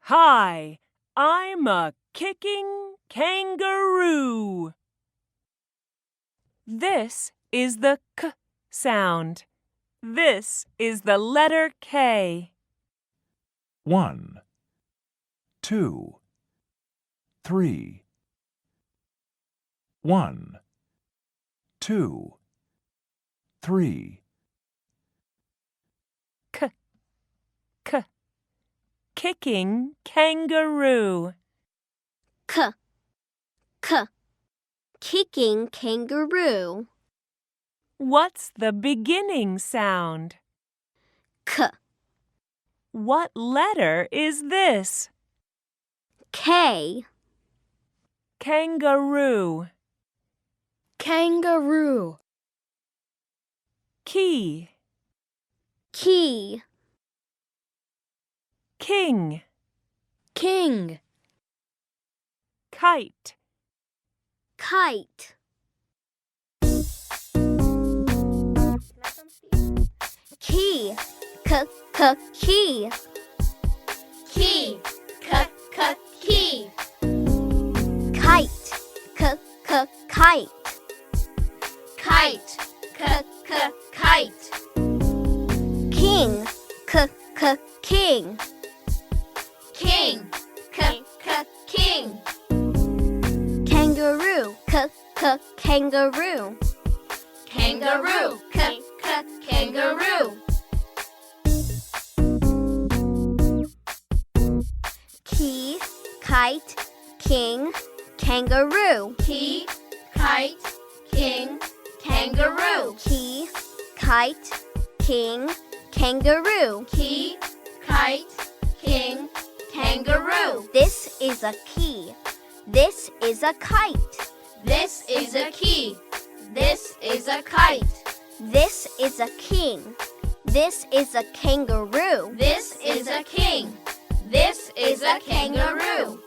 Hi, I'm a kicking kangaroo. This is the k sound. This is the letter K. 1, 2, 3. 1, 2, 3. K, k, kicking kangaroo. K, k, kicking kangaroo. What's the beginning sound? K, What letter is this? K, Kangaroo. kangaroo. Key, Key, king, king, kite. kite. Key, k, k, key. Key, k, k, key. Kite, k, k, kite. Kite, k, k, kite. King, k, k, king. King, k, k, king. Kangaroo, k, k, kangaroo. Kangaroo, k, k, kangaroo. Key, kite, king, kangaroo. Key, kite, king, kangaroo. Key, kite, king, kangaroo. Key, kite, king, kangaroo. This is a key. This is a kite. This is a key. This is a kite. This is a king. This is a kangaroo. This is a king. This is a kangaroo.